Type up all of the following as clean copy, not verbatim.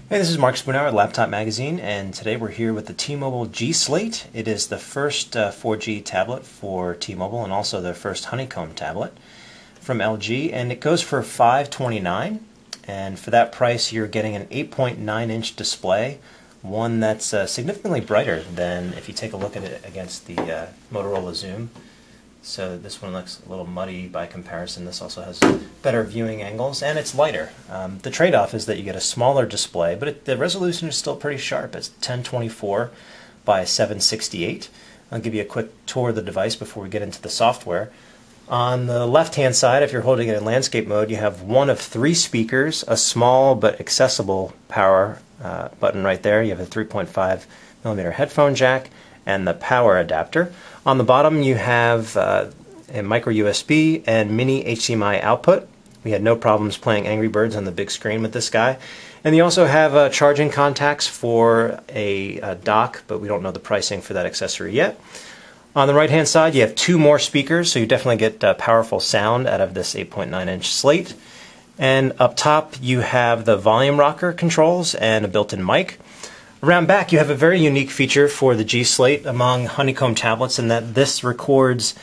Hey, this is Mark Spoonower at Laptop Magazine, and today we're here with the T-Mobile G-Slate. It is the first 4G tablet for T-Mobile and also their first Honeycomb tablet from LG, and it goes for $529. And for that price, you're getting an 8.9-inch display, one that's significantly brighter than if you take a look at it against the Motorola Zoom. So this one looks a little muddy by comparison. This also has better viewing angles, and it's lighter. The trade-off is that you get a smaller display, but the resolution is still pretty sharp. It's 1024 by 768. I'll give you a quick tour of the device before we get into the software. On the left-hand side, if you're holding it in landscape mode, you have one of three speakers, a small but accessible power button right there. You have a 3.5mm headphone jack, and the power adapter. On the bottom you have a micro USB and mini HDMI output. We had no problems playing Angry Birds on the big screen with this guy. And you also have charging contacts for a dock, but we don't know the pricing for that accessory yet. On the right hand side you have two more speakers, so you definitely get powerful sound out of this 8.9-inch slate. And up top you have the volume rocker controls and a built-in mic. Around back you have a very unique feature for the G-Slate among Honeycomb tablets in that this records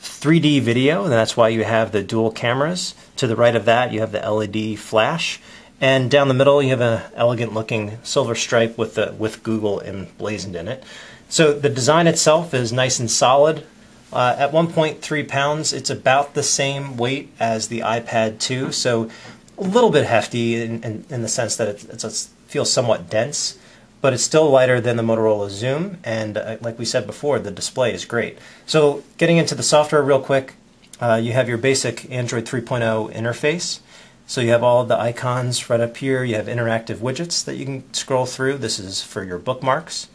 3D video, and that's why you have the dual cameras. To the right of that you have the LED flash, and down the middle you have an elegant looking silver stripe with Google emblazoned in it. So the design itself is nice and solid. At 1.3 pounds it's about the same weight as the iPad 2, so a little bit hefty in the sense that it feels somewhat dense. But it's still lighter than the Motorola Zoom, and like we said before, the display is great. So getting into the software real quick, you have your basic Android 3.0 interface. So you have all of the icons right up here. You have interactive widgets that you can scroll through. This is for your bookmarks.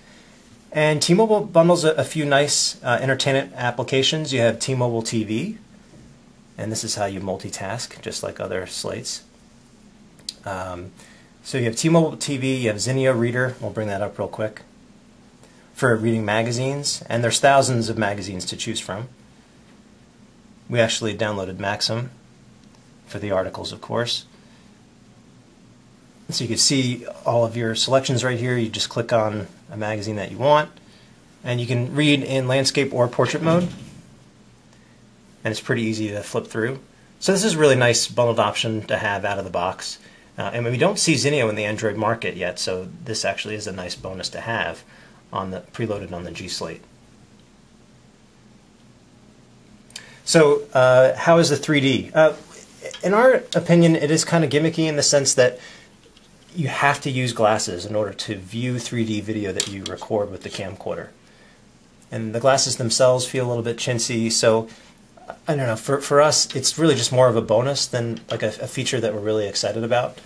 And T-Mobile bundles a few nice entertainment applications. You have T-Mobile TV, and this is how you multitask, just like other slates. So you have T-Mobile TV, you have Zinio Reader, we'll bring that up real quick, for reading magazines, and there's thousands of magazines to choose from. We actually downloaded Maxim for the articles, of course. So you can see all of your selections right here. You just click on a magazine that you want, and you can read in landscape or portrait mode, and it's pretty easy to flip through. So this is a really nice bundled option to have out of the box. And we don't see Zinio in the Android market yet, so this actually is a nice bonus to have on the preloaded on the G-Slate. So how is the 3D? In our opinion, it is kind of gimmicky in the sense that you have to use glasses in order to view 3D video that you record with the camcorder. And the glasses themselves feel a little bit chintzy, so I don't know, for us it's really just more of a bonus than like a feature that we're really excited about.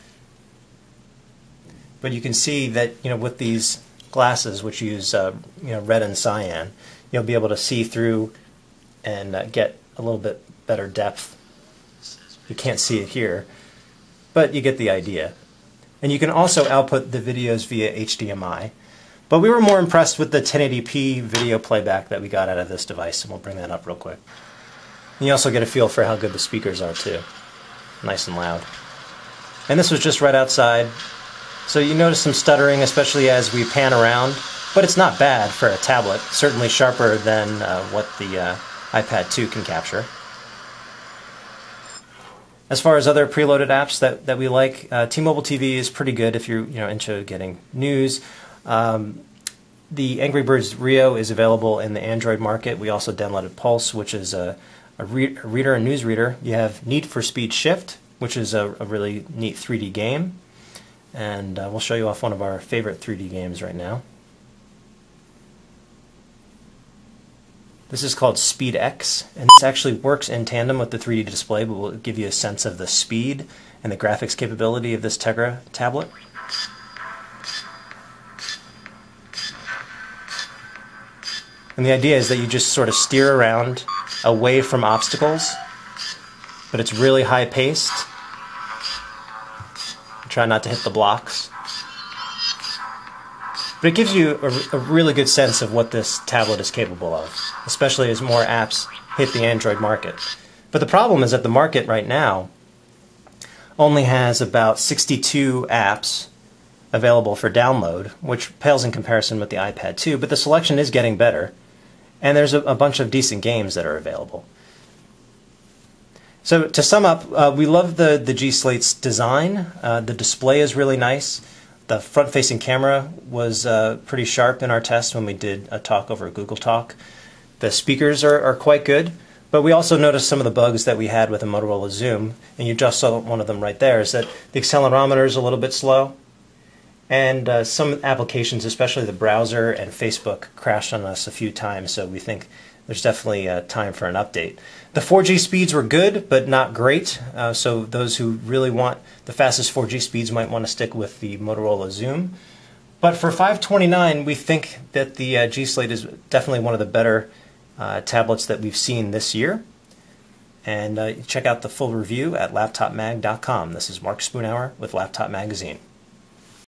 But you can see that, you know, with these glasses which use red and cyan, you'll be able to see through and get a little bit better depth. You can't see it here, but you get the idea. And you can also output the videos via HDMI. But we were more impressed with the 1080p video playback that we got out of this device, and we'll bring that up real quick. And you also get a feel for how good the speakers are too. Nice and loud. And this was just right outside. So you notice some stuttering, especially as we pan around, but it's not bad for a tablet. Certainly sharper than what the iPad 2 can capture. As far as other preloaded apps that we like, T-Mobile TV is pretty good if you're into getting news. The Angry Birds Rio is available in the Android market. We also downloaded Pulse, which is a reader and newsreader. You have Need for Speed Shift, which is a really neat 3D game. And we'll show you off one of our favorite 3D games right now. This is called Speed X, and this actually works in tandem with the 3D display, but will give you a sense of the speed and the graphics capability of this Tegra tablet. And the idea is that you just sort of steer around away from obstacles, but it's really high-paced. Try not to hit the blocks. But it gives you a really good sense of what this tablet is capable of, especially as more apps hit the Android market. But the problem is that the market right now only has about 62 apps available for download, which pales in comparison with the iPad 2, but the selection is getting better, and there's a bunch of decent games that are available. So to sum up, we love the G-Slate's design. The display is really nice. The front-facing camera was pretty sharp in our test when we did a talk over Google Talk. The speakers are quite good, but we also noticed some of the bugs that we had with the Motorola Zoom, and you just saw one of them right there, is that the accelerometer is a little bit slow, and some applications, especially the browser and Facebook, crashed on us a few times, so we think there's definitely time for an update. The 4G speeds were good, but not great, so those who really want the fastest 4G speeds might want to stick with the Motorola Zoom. But for $529, we think that the G-Slate is definitely one of the better tablets that we've seen this year. And check out the full review at laptopmag.com. This is Mark Spoonhour with Laptop Magazine.